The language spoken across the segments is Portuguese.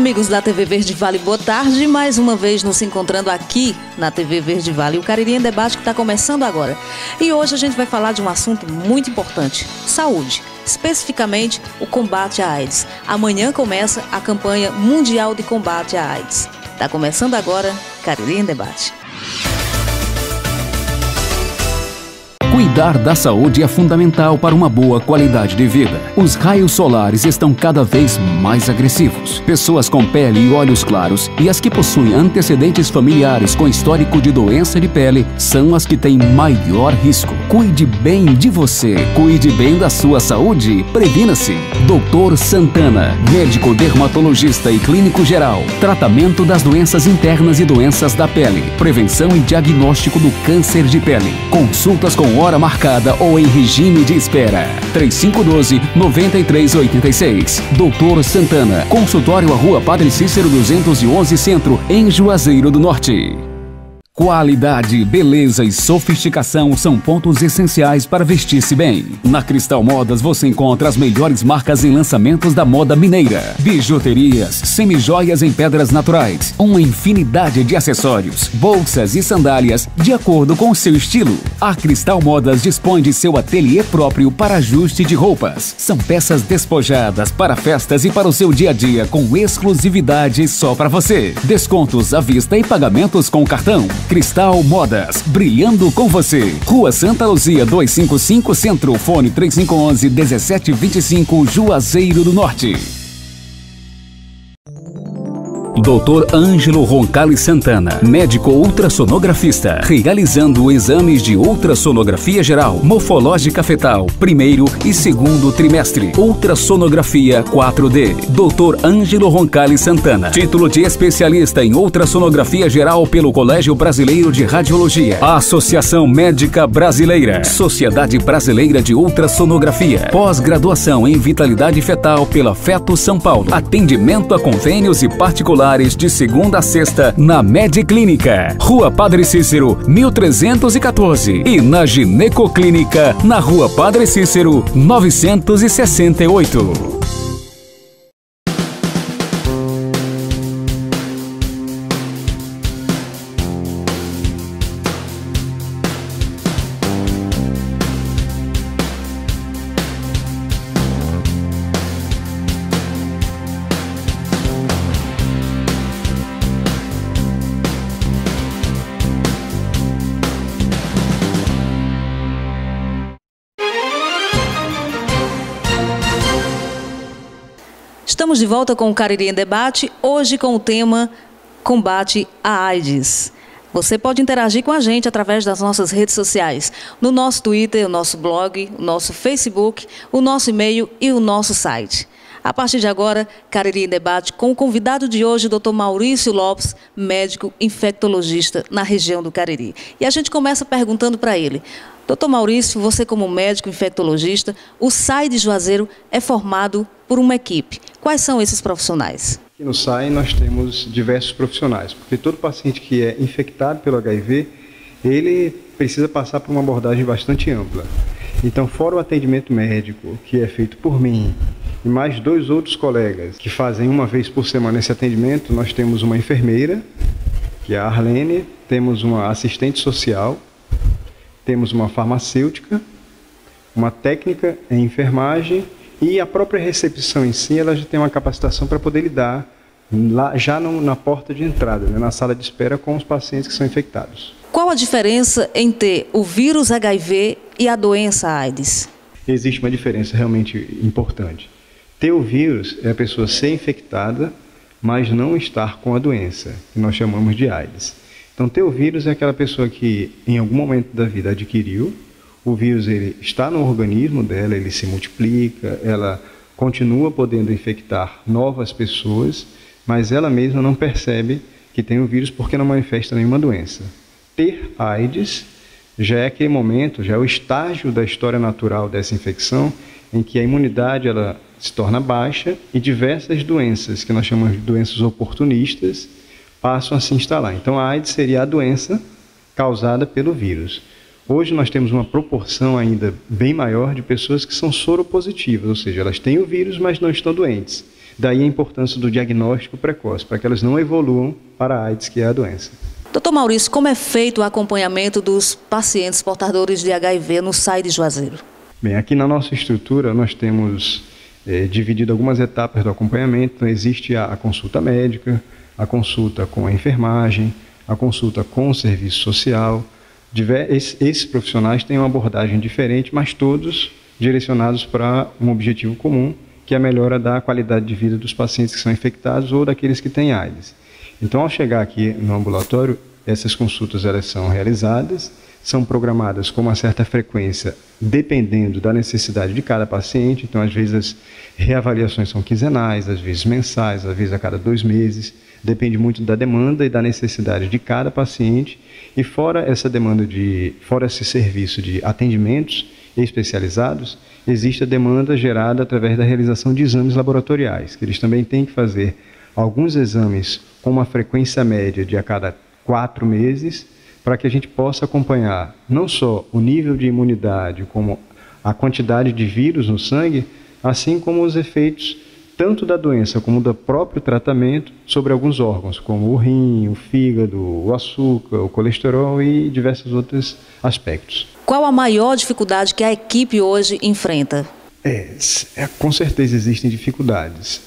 Amigos da TV Verde Vale, boa tarde. Mais uma vez nos encontrando aqui na TV Verde Vale, o Cariri em Debate, que está começando agora. E hoje a gente vai falar de um assunto muito importante: saúde, especificamente o combate à AIDS. Amanhã começa a campanha mundial de combate à AIDS. Está começando agora, Cariri em Debate. Cuidar da saúde é fundamental para uma boa qualidade de vida. Os raios solares estão cada vez mais agressivos. Pessoas com pele e olhos claros e as que possuem antecedentes familiares com histórico de doença de pele são as que têm maior risco. Cuide bem de você, cuide bem da sua saúde, previna-se. Dr. Santana, médico dermatologista e clínico geral. Tratamento das doenças internas e doenças da pele. Prevenção e diagnóstico do câncer de pele. Consultas com hora marcada ou em regime de espera. 3512-9386. Doutor Santana. Consultório à Rua Padre Cícero 211 Centro, em Juazeiro do Norte. Qualidade, beleza e sofisticação são pontos essenciais para vestir-se bem. Na Cristal Modas você encontra as melhores marcas em lançamentos da moda mineira. Bijuterias, semijoias em pedras naturais, uma infinidade de acessórios, bolsas e sandálias de acordo com o seu estilo. A Cristal Modas dispõe de seu ateliê próprio para ajuste de roupas. São peças despojadas para festas e para o seu dia a dia com exclusividade só para você. Descontos à vista e pagamentos com cartão. Cristal Modas, brilhando com você. Rua Santa Luzia 255 Centro, fone 3511-1725, Juazeiro do Norte. Dr. Ângelo Roncalli Santana, médico ultrassonografista, realizando exames de ultrassonografia geral, morfológica fetal, primeiro e segundo trimestre, ultrassonografia 4D. Dr. Ângelo Roncalli Santana, título de especialista em ultrassonografia geral pelo Colégio Brasileiro de Radiologia, Associação Médica Brasileira, Sociedade Brasileira de Ultrassonografia, pós-graduação em vitalidade fetal pela Feto São Paulo, atendimento a convênios e particulares de segunda a sexta na Mediclínica, Rua Padre Cícero, 1314 e na Ginecoclínica, na Rua Padre Cícero, 968. Estamos de volta com o Cariri em Debate, hoje com o tema Combate à AIDS. Você pode interagir com a gente através das nossas redes sociais, no nosso Twitter, o nosso blog, o nosso Facebook, o nosso e-mail e o nosso site. A partir de agora, Cariri em Debate com o convidado de hoje, Dr. Maurício Lopes, médico infectologista na região do Cariri. E a gente começa perguntando para ele: Dr. Maurício, você como médico infectologista, o SAI de Juazeiro é formado por uma equipe. Quais são esses profissionais? Aqui no SAI nós temos diversos profissionais, porque todo paciente que é infectado pelo HIV, ele precisa passar por uma abordagem bastante ampla. Então, fora o atendimento médico, que é feito por mim, e mais 2 outros colegas que fazem uma vez por semana esse atendimento, nós temos uma enfermeira, que é a Arlene, temos uma assistente social, temos uma farmacêutica, uma técnica em enfermagem e a própria recepção em si, ela já tem uma capacitação para poder lidar lá, já na porta de entrada, né, na sala de espera com os pacientes que são infectados. Qual a diferença em ter o vírus HIV e a doença AIDS? Existe uma diferença realmente importante. Ter o vírus é a pessoa ser infectada, mas não estar com a doença, que nós chamamos de AIDS. Então, ter o vírus é aquela pessoa que, em algum momento da vida, adquiriu. O vírus ele está no organismo dela, ele se multiplica, ela continua podendo infectar novas pessoas, mas ela mesma não percebe que tem o vírus porque não manifesta nenhuma doença. Ter AIDS já é aquele momento, já é o estágio da história natural dessa infecção, em que a imunidade ela se torna baixa e diversas doenças, que nós chamamos de doenças oportunistas, passam a se instalar. Então, a AIDS seria a doença causada pelo vírus. Hoje nós temos uma proporção ainda bem maior de pessoas que são soropositivas, ou seja, elas têm o vírus, mas não estão doentes. Daí a importância do diagnóstico precoce, para que elas não evoluam para a AIDS, que é a doença. Doutor Maurício, como é feito o acompanhamento dos pacientes portadores de HIV no SAI de Juazeiro? Bem, aqui na nossa estrutura nós temos dividido algumas etapas do acompanhamento. Então, existe a consulta médica, a consulta com a enfermagem, a consulta com o serviço social. Esses profissionais têm uma abordagem diferente, mas todos direcionados para um objetivo comum, que é a melhora da qualidade de vida dos pacientes que são infectados ou daqueles que têm AIDS. Então, ao chegar aqui no ambulatório, essas consultas elas são realizadas, são programadas com uma certa frequência, dependendo da necessidade de cada paciente. Então, às vezes, as reavaliações são quinzenais, às vezes mensais, às vezes a cada 2 meses. Depende muito da demanda e da necessidade de cada paciente. E fora essa demanda fora esse serviço de atendimentos especializados, existe a demanda gerada através da realização de exames laboratoriais, que eles também têm que fazer alguns exames com uma frequência média de a cada 4 meses, para que a gente possa acompanhar não só o nível de imunidade, como a quantidade de vírus no sangue, assim como os efeitos tanto da doença como do próprio tratamento sobre alguns órgãos, como o rim, o fígado, o açúcar, o colesterol e diversos outros aspectos. Qual a maior dificuldade que a equipe hoje enfrenta? Com certeza existem dificuldades.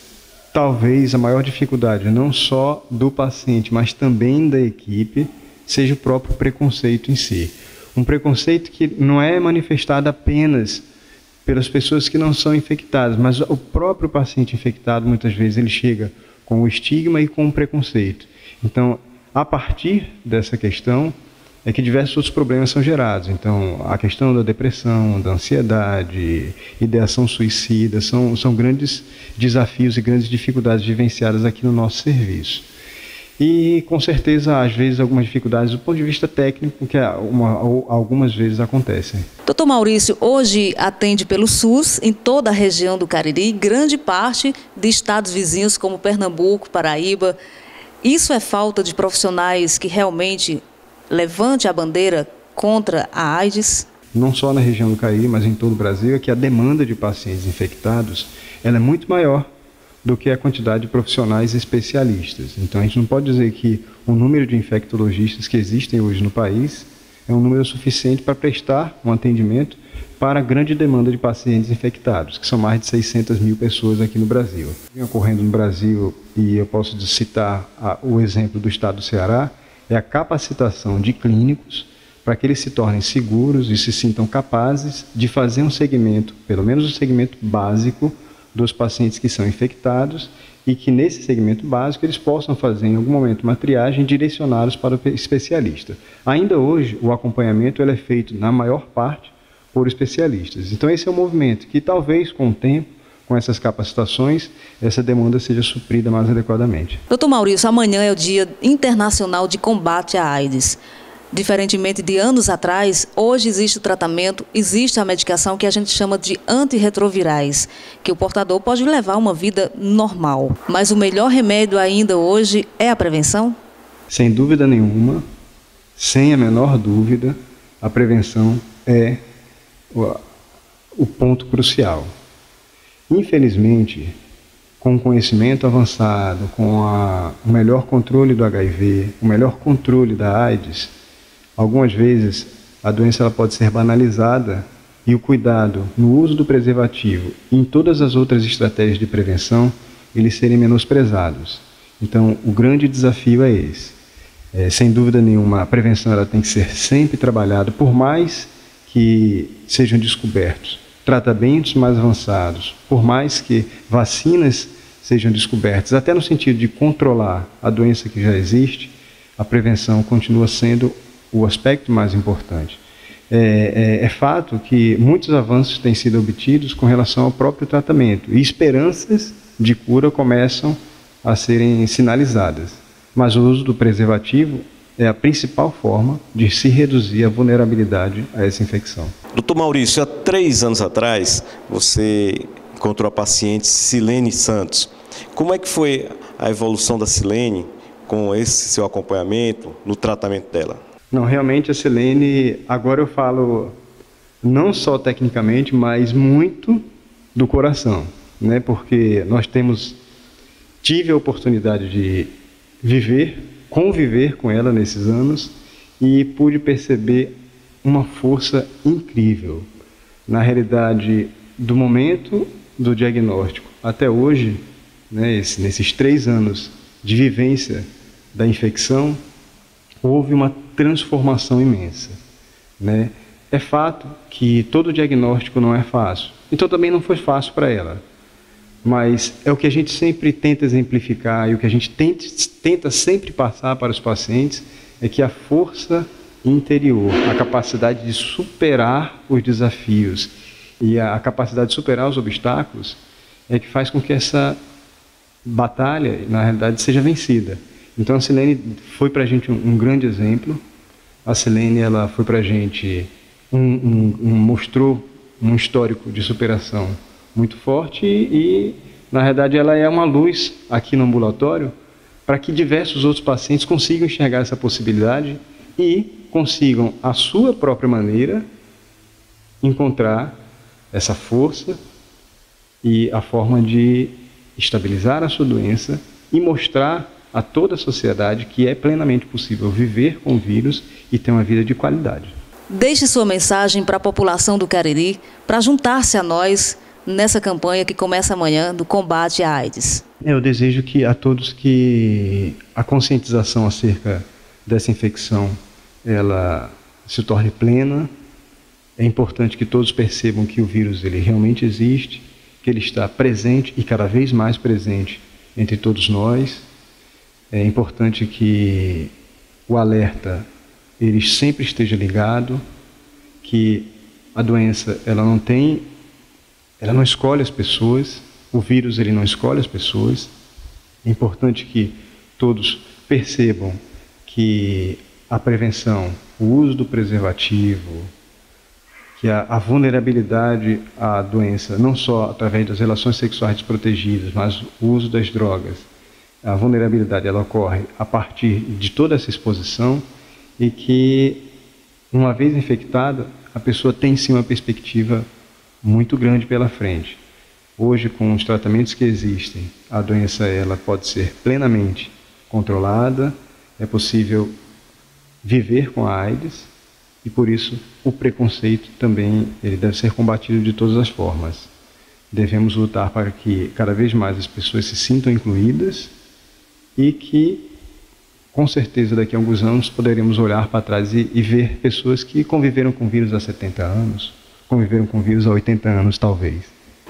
Talvez a maior dificuldade não só do paciente, mas também da equipe, seja o próprio preconceito em si. Um preconceito que não é manifestado apenas pelas pessoas que não são infectadas, mas o próprio paciente infectado, muitas vezes, ele chega com o estigma e com o preconceito. Então, a partir dessa questão, é que diversos outros problemas são gerados. Então, a questão da depressão, da ansiedade, ideação suicida, são grandes desafios e grandes dificuldades vivenciadas aqui no nosso serviço. E, com certeza, às vezes, algumas dificuldades do ponto de vista técnico, que algumas vezes acontecem. Doutor Maurício, hoje atende pelo SUS em toda a região do Cariri, grande parte de estados vizinhos como Pernambuco, Paraíba. Isso é falta de profissionais que realmente levante a bandeira contra a AIDS? Não só na região do Cariri, mas em todo o Brasil, é que a demanda de pacientes infectados ela é muito maior do que a quantidade de profissionais especialistas. Então, a gente não pode dizer que o número de infectologistas que existem hoje no país é um número suficiente para prestar um atendimento para a grande demanda de pacientes infectados, que são mais de 600 mil pessoas aqui no Brasil. Vem ocorrendo no Brasil, e eu posso citar o exemplo do estado do Ceará, é a capacitação de clínicos para que eles se tornem seguros e se sintam capazes de fazer um segmento, pelo menos um segmento básico, dos pacientes que são infectados e que nesse segmento básico eles possam fazer em algum momento uma triagem direcionados para o especialista. Ainda hoje o acompanhamento ele é feito na maior parte por especialistas. Então esse é um movimento que talvez com o tempo, com essas capacitações, essa demanda seja suprida mais adequadamente. Doutor Maurício, amanhã é o Dia Internacional de Combate à AIDS. Diferentemente de anos atrás, hoje existe o tratamento, existe a medicação que a gente chama de antirretrovirais, que o portador pode levar uma vida normal. Mas o melhor remédio ainda hoje é a prevenção? Sem dúvida nenhuma, sem a menor dúvida, a prevenção é o ponto crucial. Infelizmente, com o conhecimento avançado, com o melhor controle do HIV, o melhor controle da AIDS, algumas vezes a doença ela pode ser banalizada e o cuidado no uso do preservativo e em todas as outras estratégias de prevenção, eles serem menosprezados. Então, o grande desafio é esse. Sem dúvida nenhuma, a prevenção ela tem que ser sempre trabalhada, por mais que sejam descobertos tratamentos mais avançados, por mais que vacinas sejam descobertas, até no sentido de controlar a doença que já existe, a prevenção continua sendo o aspecto mais importante. É fato que muitos avanços têm sido obtidos com relação ao próprio tratamento e esperanças de cura começam a serem sinalizadas, mas o uso do preservativo é a principal forma de se reduzir a vulnerabilidade a essa infecção. Doutor Maurício, há 3 anos atrás você encontrou a paciente Silene Santos. Como é que foi a evolução da Silene com esse seu acompanhamento no tratamento dela? Não, realmente a Silene, agora eu falo não só tecnicamente, mas muito do coração, né? Porque nós temos tive a oportunidade de conviver com ela nesses anos e pude perceber uma força incrível. Na realidade, do momento do diagnóstico até hoje, né, nesses 3 anos de vivência da infecção, houve uma transformação imensa, né? É fato que todo diagnóstico não é fácil, então também não foi fácil para ela. Mas é o que a gente sempre tenta exemplificar e o que a gente tenta sempre passar para os pacientes é que a força interior, a capacidade de superar os desafios e a capacidade de superar os obstáculos é que faz com que essa batalha, na realidade, seja vencida. Então a Silene foi para a gente um grande exemplo. A Silene, ela foi para a gente mostrou um histórico de superação muito forte e, na realidade, ela é uma luz aqui no ambulatório para que diversos outros pacientes consigam enxergar essa possibilidade e consigam, à sua própria maneira, encontrar essa força e a forma de estabilizar a sua doença e mostrar a toda a sociedade que é plenamente possível viver com o vírus e ter uma vida de qualidade. Deixe sua mensagem para a população do Cariri para juntar-se a nós nessa campanha que começa amanhã do combate à AIDS. Eu desejo que a todos que a conscientização acerca dessa infecção ela se torne plena. É importante que todos percebam que o vírus ele realmente existe, que ele está presente e cada vez mais presente entre todos nós. É importante que o alerta ele sempre esteja ligado, que a doença ela não escolhe as pessoas, o vírus ele não escolhe as pessoas. É importante que todos percebam que a prevenção, o uso do preservativo, que a vulnerabilidade à doença, não só através das relações sexuais desprotegidas, mas o uso das drogas, a vulnerabilidade ela ocorre a partir de toda essa exposição e que, uma vez infectada, a pessoa tem sim uma perspectiva muito grande pela frente. Hoje, com os tratamentos que existem, a doença ela pode ser plenamente controlada, é possível viver com a AIDS e, por isso, o preconceito também ele deve ser combatido de todas as formas. Devemos lutar para que cada vez mais as pessoas se sintam incluídas e que, com certeza, daqui a alguns anos poderemos olhar para trás e ver pessoas que conviveram com o vírus há 70 anos, conviveram com o vírus há 80 anos, talvez.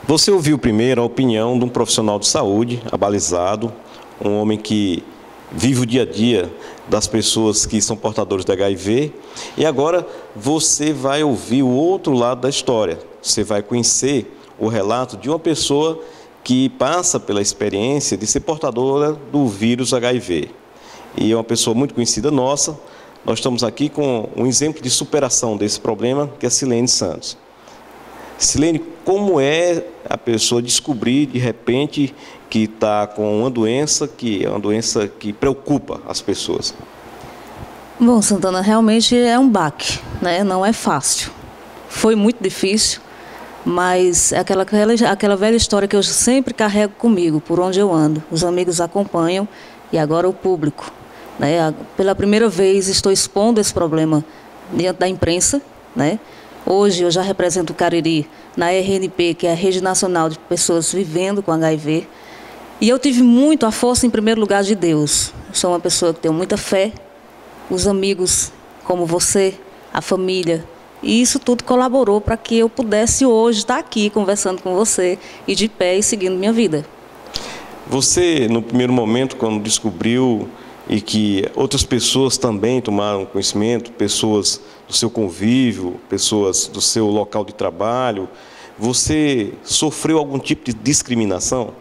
Você ouviu primeiro a opinião de um profissional de saúde, abalizado, um homem que vive o dia a dia das pessoas que são portadores de HIV, e agora você vai ouvir o outro lado da história. Você vai conhecer o relato de uma pessoa que passa pela experiência de ser portadora do vírus HIV. E é uma pessoa muito conhecida nossa. Nós estamos aqui com um exemplo de superação desse problema, que é a Silene Santos. Silene, como é a pessoa descobrir de repente que está com uma doença que é uma doença que preocupa as pessoas? Bom, Santana, realmente é um baque, né? Não é fácil. Foi muito difícil, mas é aquela velha história que eu sempre carrego comigo, por onde eu ando. Os amigos acompanham e agora o público, né? Pela primeira vez estou expondo esse problema diante da imprensa, né? Hoje eu já represento o Cariri na RNP, que é a Rede Nacional de Pessoas Vivendo com HIV. E eu tive muito a força, em primeiro lugar, de Deus. Sou uma pessoa que tem muita fé, os amigos como você, a família. E isso tudo colaborou para que eu pudesse hoje estar aqui conversando com você e de pé e seguindo minha vida. Você, no primeiro momento, quando descobriu e que outras pessoas também tomaram conhecimento, pessoas do seu convívio, pessoas do seu local de trabalho, você sofreu algum tipo de discriminação?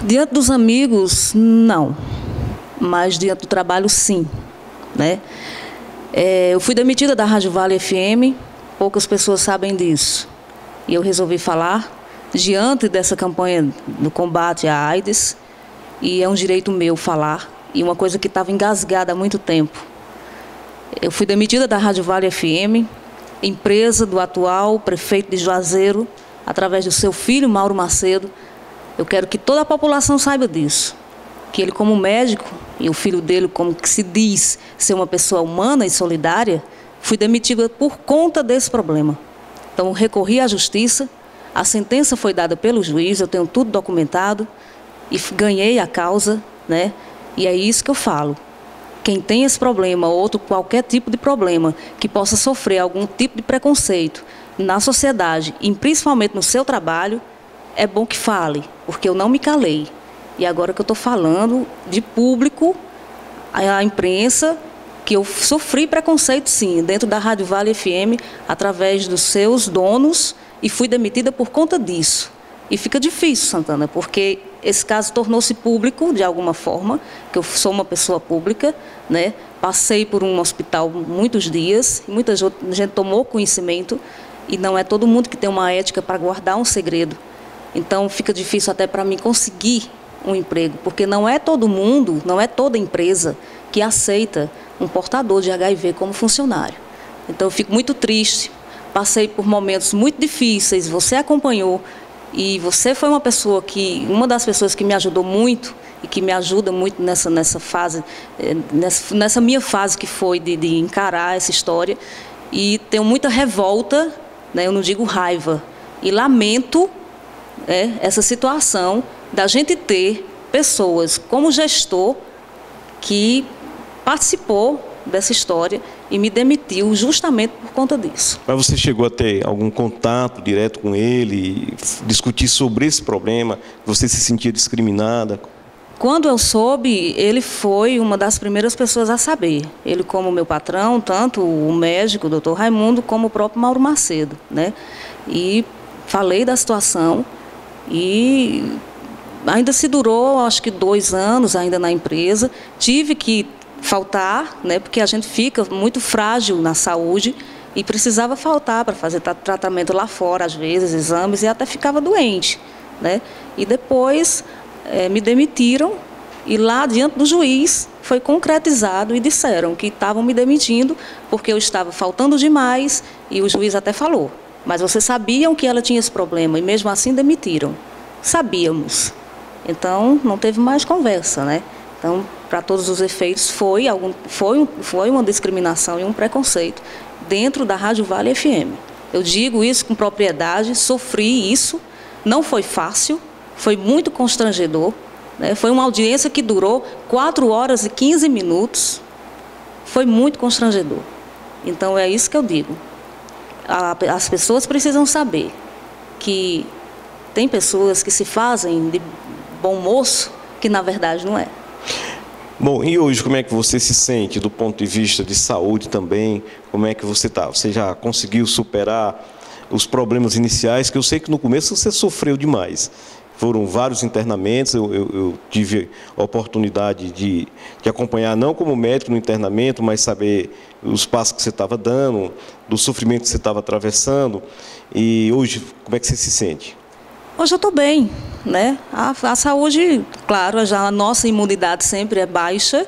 Diante dos amigos, não. Mas diante do trabalho, sim, né? Eu fui demitida da Rádio Vale FM, poucas pessoas sabem disso. E eu resolvi falar diante dessa campanha do combate à AIDS, e é um direito meu falar, e uma coisa que estava engasgada há muito tempo. Eu fui demitida da Rádio Vale FM, empresa do atual prefeito de Juazeiro, através do seu filho, Mauro Macedo, Eu quero que toda a população saiba disso. Que ele, como médico, e o filho dele, como que se diz ser uma pessoa humana e solidária, fui demitida por conta desse problema. Então, recorri à justiça, a sentença foi dada pelo juiz, eu tenho tudo documentado, e ganhei a causa, né? E é isso que eu falo. Quem tem esse problema, ou outro qualquer tipo de problema, que possa sofrer algum tipo de preconceito na sociedade, e principalmente no seu trabalho, é bom que fale, porque eu não me calei. E agora que eu estou falando de público, a imprensa, que eu sofri preconceito, sim, dentro da Rádio Vale FM, através dos seus donos, e fui demitida por conta disso. E fica difícil, Santana, porque esse caso tornou-se público, de alguma forma, que eu sou uma pessoa pública, né? Passei por um hospital muitos dias, muita gente tomou conhecimento, e não é todo mundo que tem uma ética para guardar um segredo. Então, fica difícil até para mim conseguir um emprego, porque não é todo mundo, não é toda empresa que aceita um portador de HIV como funcionário. Então, eu fico muito triste, passei por momentos muito difíceis, você acompanhou, e você foi uma das pessoas que me ajudou muito, e que me ajuda muito nessa fase, nessa minha fase que foi de encarar essa história, e tenho muita revolta, né, eu não digo raiva, e lamento essa situação da gente ter pessoas como gestor que participou dessa história e me demitiu justamente por conta disso. Mas você chegou a ter algum contato direto com ele, discutir sobre esse problema, você se sentia discriminada? Quando eu soube, ele foi uma das primeiras pessoas a saber. Ele, como meu patrão, tanto o médico, o doutor Raimundo, como o próprio Mauro Macedo, né? E falei da situação e ainda se durou, acho que 2 anos ainda na empresa. Tive que faltar, né? Porque a gente fica muito frágil na saúde e precisava faltar para fazer tratamento lá fora, às vezes, exames, e até ficava doente, né? E depois me demitiram e lá diante do juiz foi concretizado e disseram que estavam me demitindo porque eu estava faltando demais e o juiz até falou, mas vocês sabiam que ela tinha esse problema e mesmo assim demitiram. Sabíamos. Então não teve mais conversa, né? Então, para todos os efeitos, foi uma discriminação e um preconceito dentro da Rádio Vale FM. Eu digo isso com propriedade, sofri isso, não foi fácil, foi muito constrangedor, né? Foi uma audiência que durou 4 horas e 15 minutos, foi muito constrangedor. Então, é isso que eu digo. As pessoas precisam saber que tem pessoas que se fazem de bom moço, que na verdade não é. Bom, e hoje como é que você se sente do ponto de vista de saúde também? Como é que você está? Você já conseguiu superar os problemas iniciais, que eu sei que no começo você sofreu demais. Foram vários internamentos, eu tive a oportunidade de acompanhar, não como médico no internamento, mas saber os passos que você estava dando, do sofrimento que você estava atravessando. E hoje, como é que você se sente? Hoje eu estou bem, né? A saúde, claro, a nossa imunidade sempre é baixa,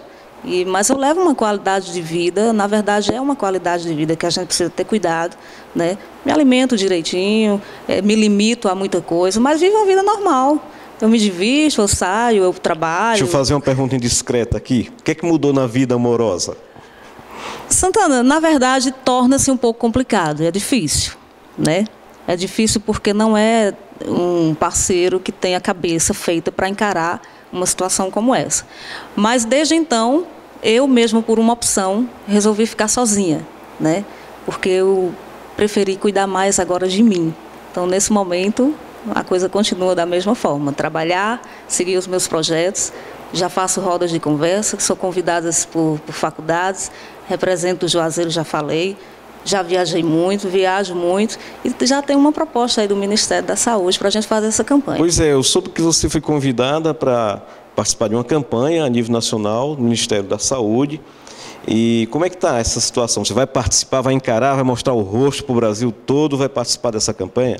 mas eu levo uma qualidade de vida, na verdade é uma qualidade de vida que a gente precisa ter cuidado, né? Me alimento direitinho, me limito a muita coisa, mas vivo uma vida normal. Eu me divirto, eu saio, eu trabalho. Deixa eu fazer uma pergunta indiscreta aqui. O que é que mudou na vida amorosa? Santana, na verdade, torna-se um pouco complicado, é difícil, né? É difícil porque não é um parceiro que tem a cabeça feita para encarar uma situação como essa. Mas, desde então, eu mesmo, por uma opção, resolvi ficar sozinha, né? Porque eu preferi cuidar mais agora de mim. Então, nesse momento, a coisa continua da mesma forma. Trabalhar, seguir os meus projetos. Já faço rodas de conversa, sou convidada por faculdades, represento o Juazeiro, já falei. Já viajei muito, viajo muito e já tem uma proposta aí do Ministério da Saúde para a gente fazer essa campanha. Pois é, eu soube que você foi convidada para participar de uma campanha a nível nacional do Ministério da Saúde. E como é que está essa situação? Você vai participar, vai encarar, vai mostrar o rosto para o Brasil todo, vai participar dessa campanha?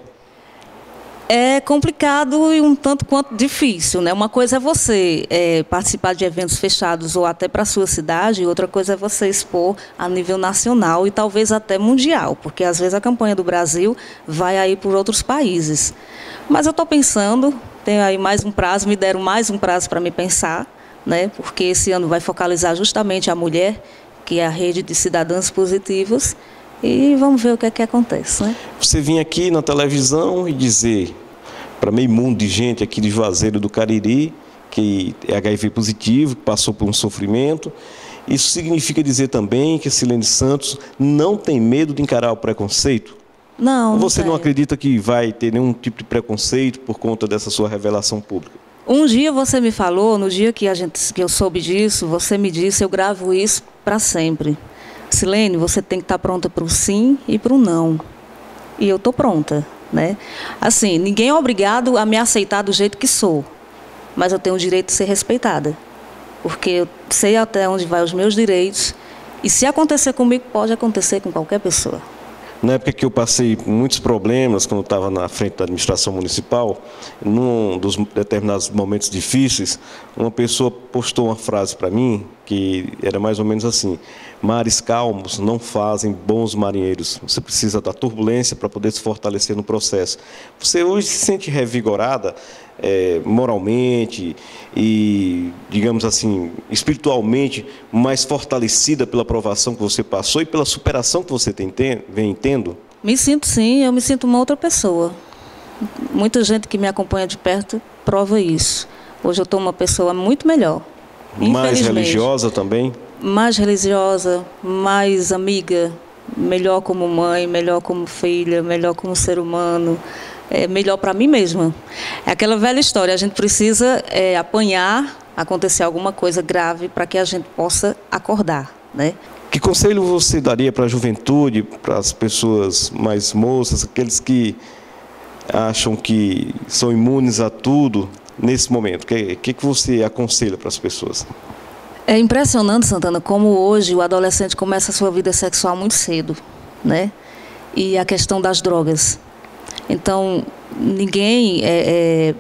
É complicado e um tanto quanto difícil, né? Uma coisa é você participar de eventos fechados ou até para a sua cidade, e outra coisa é você expor a nível nacional e talvez até mundial, porque às vezes a campanha do Brasil vai aí por outros países. Mas eu estou pensando, tenho aí mais um prazo, me deram mais um prazo para me pensar, né? Porque esse ano vai focalizar justamente a mulher, que é a rede de cidadãs positivas, e vamos ver o que é que acontece, né? Você vinha aqui na televisão e dizer para meio mundo de gente aqui de Juazeiro do Cariri que é HIV positivo, que passou por um sofrimento. Isso significa dizer também que a Silene Santos não tem medo de encarar o preconceito? Não. Você não acredita que vai ter nenhum tipo de preconceito por conta dessa sua revelação pública? Um dia você me falou, no dia que eu soube disso, você me disse, eu gravo isso para sempre. Silene, você tem que estar pronta para o sim e para o não. E eu estou pronta, né? Assim, ninguém é obrigado a me aceitar do jeito que sou, mas eu tenho o direito de ser respeitada, porque eu sei até onde vai os meus direitos, e se acontecer comigo, pode acontecer com qualquer pessoa. Na época que eu passei muitos problemas, quando eu estava na frente da administração municipal, num dos determinados momentos difíceis, uma pessoa postou uma frase para mim, que era mais ou menos assim: mares calmos não fazem bons marinheiros, você precisa da turbulência para poder se fortalecer no processo. Você hoje se sente revigorada moralmente e, digamos assim, espiritualmente mais fortalecida pela provação que você passou e pela superação que você vem tendo? Me sinto sim, eu me sinto uma outra pessoa. Muita gente que me acompanha de perto prova isso. Hoje eu estou uma pessoa muito melhor. Mais religiosa também? Mais religiosa, mais amiga, melhor como mãe, melhor como filha, melhor como ser humano. Melhor para mim mesma. É aquela velha história, a gente precisa apanhar, acontecer alguma coisa grave para que a gente possa acordar, né? Que conselho você daria para a juventude, para as pessoas mais moças, aqueles que acham que são imunes a tudo nesse momento? O que você aconselha para as pessoas? É impressionante, Santana, como hoje o adolescente começa a sua vida sexual muito cedo, né? E a questão das drogas. Então, ninguém é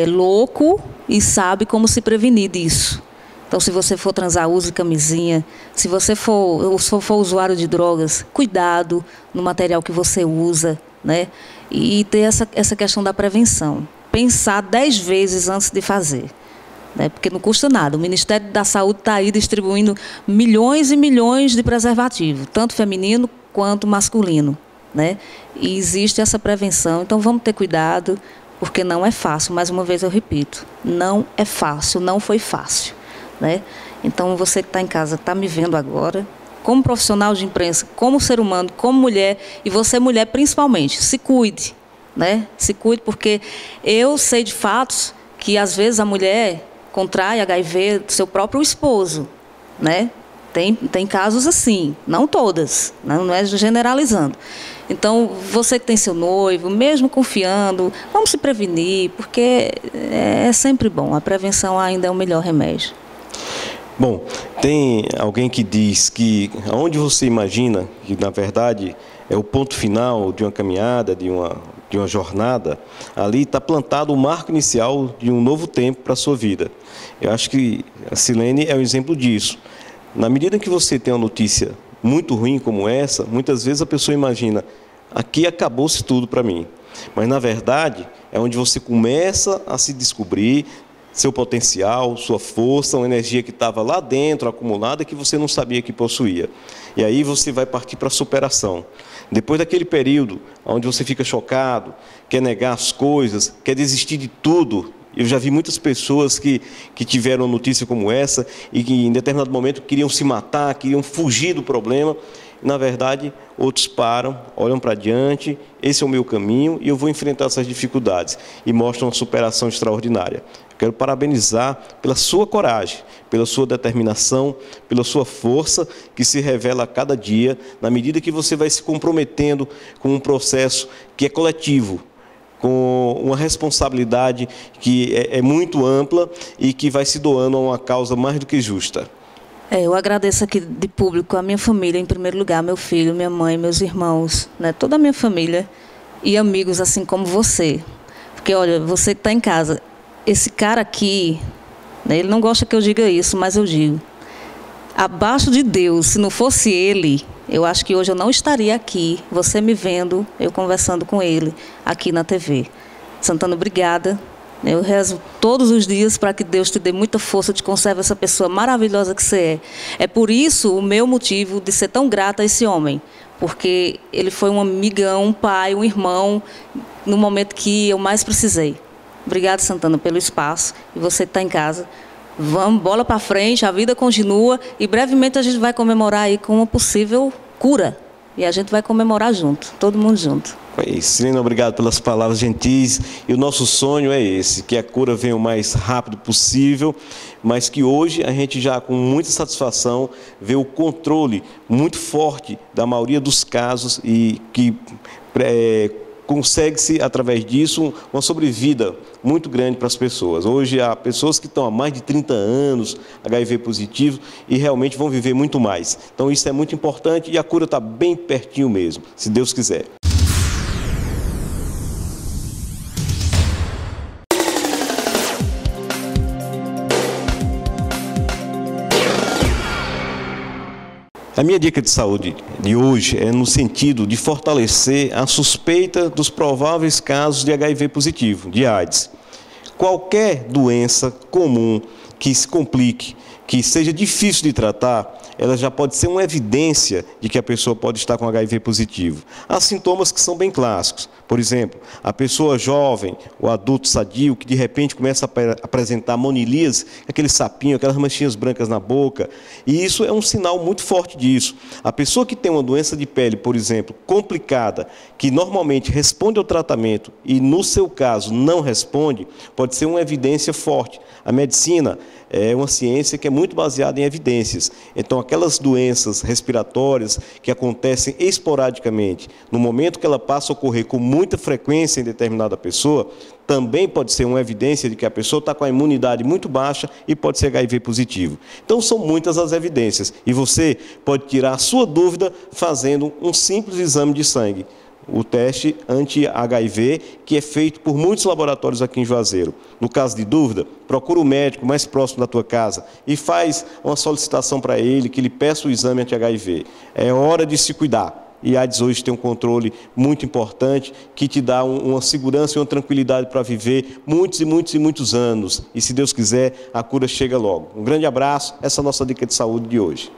louco e sabe como se prevenir disso. Então, se você for transar, use camisinha. Se você for usuário de drogas, cuidado no material que você usa, né? E ter essa questão da prevenção. Pensar 10 vezes antes de fazer, né? Porque não custa nada. O Ministério da Saúde está aí distribuindo milhões e milhões de preservativos, tanto feminino quanto masculino, né? E existe essa prevenção, então vamos ter cuidado, porque não é fácil. Mais uma vez eu repito, não é fácil, não foi fácil, né? Então você que está em casa, está me vendo agora, como profissional de imprensa, como ser humano, como mulher, e você mulher principalmente, se cuide, né? Se cuide, porque eu sei de fatos que às vezes a mulher contrai HIV do seu próprio esposo, né? Tem casos assim, não todas, não é generalizando. Então, você que tem seu noivo, mesmo confiando, vamos se prevenir, porque é sempre bom. A prevenção ainda é o melhor remédio. Bom, tem alguém que diz que onde você imagina que, na verdade, é o ponto final de uma caminhada, de uma jornada, ali está plantado o marco inicial de um novo tempo para a sua vida. Eu acho que a Silene é um exemplo disso. Na medida em que você tem uma notícia muito ruim como essa, muitas vezes a pessoa imagina, aqui acabou-se tudo para mim. Mas, na verdade, é onde você começa a se descobrir seu potencial, sua força, uma energia que estava lá dentro, acumulada, que você não sabia que possuía. E aí você vai partir para a superação. Depois daquele período onde você fica chocado, quer negar as coisas, quer desistir de tudo. Eu já vi muitas pessoas que tiveram uma notícia como essa e que em determinado momento queriam se matar, queriam fugir do problema. Na verdade, outros param, olham para diante, esse é o meu caminho e eu vou enfrentar essas dificuldades. E mostram uma superação extraordinária. Quero parabenizar pela sua coragem, pela sua determinação, pela sua força, que se revela a cada dia, na medida que você vai se comprometendo com um processo que é coletivo, com uma responsabilidade que é muito ampla e que vai se doando a uma causa mais do que justa. Eu agradeço aqui de público a minha família, em primeiro lugar, meu filho, minha mãe, meus irmãos, né, toda a minha família e amigos assim como você. Porque, olha, você que está em casa, esse cara aqui, né, ele não gosta que eu diga isso, mas eu digo. Abaixo de Deus, se não fosse ele, eu acho que hoje eu não estaria aqui, você me vendo, eu conversando com ele, aqui na TV. Santana, obrigada Eu rezo todos os dias para que Deus te dê muita força, te conserve essa pessoa maravilhosa que você é. É por isso o meu motivo de ser tão grata a esse homem, porque ele foi um amigão, um pai, um irmão, no momento que eu mais precisei. Obrigada, Santana, pelo espaço. E você que está em casa, vamos, bola para frente, a vida continua e brevemente a gente vai comemorar aí com uma possível cura. E a gente vai comemorar junto, todo mundo junto. É isso. Silene, obrigado pelas palavras gentis. E o nosso sonho é esse, que a cura venha o mais rápido possível, mas que hoje a gente já, com muita satisfação, vê o controle muito forte da maioria dos casos e que consegue-se, através disso, uma sobrevida muito grande para as pessoas. Hoje há pessoas que estão há mais de 30 anos HIV positivo e realmente vão viver muito mais. Então isso é muito importante e a cura está bem pertinho mesmo, se Deus quiser. A minha dica de saúde de hoje é no sentido de fortalecer a suspeita dos prováveis casos de HIV positivo, de AIDS. Qualquer doença comum que se complique, que seja difícil de tratar, ela já pode ser uma evidência de que a pessoa pode estar com HIV positivo. Há sintomas que são bem clássicos. Por exemplo, a pessoa jovem, o adulto sadio, que de repente começa a apresentar monilíase, aquele sapinho, aquelas manchinhas brancas na boca, e isso é um sinal muito forte disso. A pessoa que tem uma doença de pele, por exemplo, complicada, que normalmente responde ao tratamento e no seu caso não responde, pode ser uma evidência forte. A medicina é uma ciência que é muito baseada em evidências. Então, aquelas doenças respiratórias que acontecem esporadicamente, no momento que ela passa a ocorrer com muita frequência em determinada pessoa, também pode ser uma evidência de que a pessoa está com a imunidade muito baixa e pode ser HIV positivo. Então, são muitas as evidências. E você pode tirar a sua dúvida fazendo um simples exame de sangue. O teste anti-HIV, que é feito por muitos laboratórios aqui em Juazeiro. No caso de dúvida, procura o médico mais próximo da tua casa e faz uma solicitação para ele, que ele peça o exame anti-HIV. É hora de se cuidar. E a AIDS hoje tem um controle muito importante, que te dá uma segurança e uma tranquilidade para viver muitos e muitos e muitos anos. E se Deus quiser, a cura chega logo. Um grande abraço, essa é a nossa dica de saúde de hoje.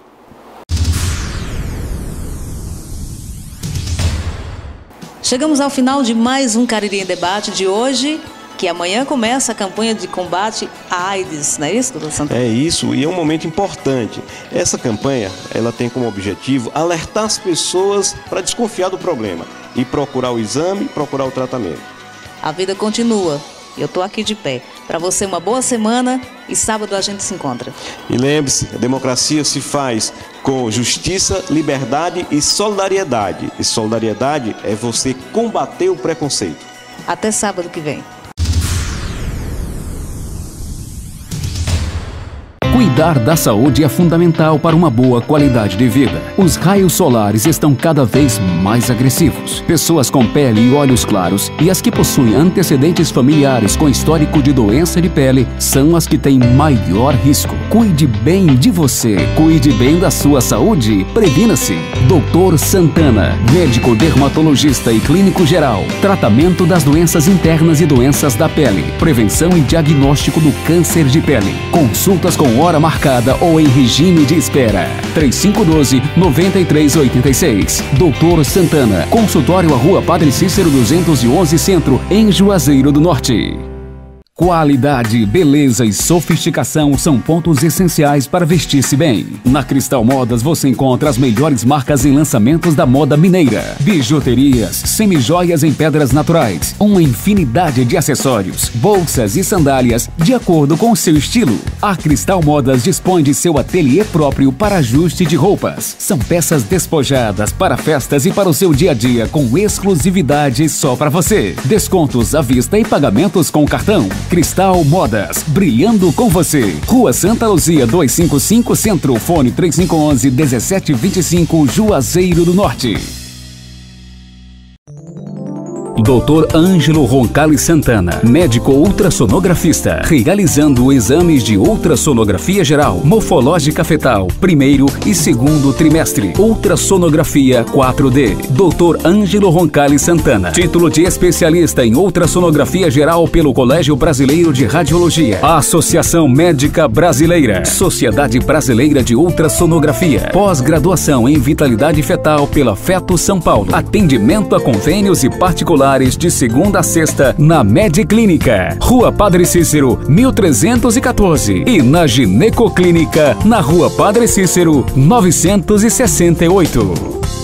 Chegamos ao final de mais um Cariri em Debate de hoje, que amanhã começa a campanha de combate à AIDS, não é isso, doutor Santana? É isso, e é um momento importante. Essa campanha, ela tem como objetivo alertar as pessoas para desconfiar do problema e procurar o exame, procurar o tratamento. A vida continua. Eu estou aqui de pé. Para você, uma boa semana e sábado a gente se encontra. E lembre-se, a democracia se faz com justiça, liberdade e solidariedade. E solidariedade é você combater o preconceito. Até sábado que vem. Cuidar da saúde é fundamental para uma boa qualidade de vida. Os raios solares estão cada vez mais agressivos. Pessoas com pele e olhos claros e as que possuem antecedentes familiares com histórico de doença de pele são as que têm maior risco. Cuide bem de você, cuide bem da sua saúde, previna-se. Dr. Santana, médico dermatologista e clínico geral. Tratamento das doenças internas e doenças da pele. Prevenção e diagnóstico do câncer de pele. Consultas com hora marcada ou em regime de espera. 3512-9386. Dr. Santana. Consultório à Rua Padre Cícero 211 Centro, em Juazeiro do Norte. Qualidade, beleza e sofisticação são pontos essenciais para vestir-se bem. Na Cristal Modas você encontra as melhores marcas em lançamentos da moda mineira. Bijuterias, semijoias em pedras naturais, uma infinidade de acessórios, bolsas e sandálias de acordo com o seu estilo. A Cristal Modas dispõe de seu ateliê próprio para ajuste de roupas. São peças despojadas para festas e para o seu dia a dia com exclusividade só para você. Descontos à vista e pagamentos com cartão. Cristal Modas, brilhando com você. Rua Santa Luzia 255 Centro, fone 3511-1725, Juazeiro do Norte. Dr. Ângelo Roncalli Santana, médico ultrassonografista, realizando exames de ultrassonografia geral, morfológica fetal, primeiro e segundo trimestre, ultrassonografia 4D. Dr. Ângelo Roncalli Santana, título de especialista em ultrassonografia geral pelo Colégio Brasileiro de Radiologia, Associação Médica Brasileira, Sociedade Brasileira de Ultrassonografia, pós-graduação em vitalidade fetal pela Feto São Paulo, atendimento a convênios e particulares de segunda a sexta na Mediclínica, Rua Padre Cícero, 1314 e na Ginecoclínica, na Rua Padre Cícero, 968.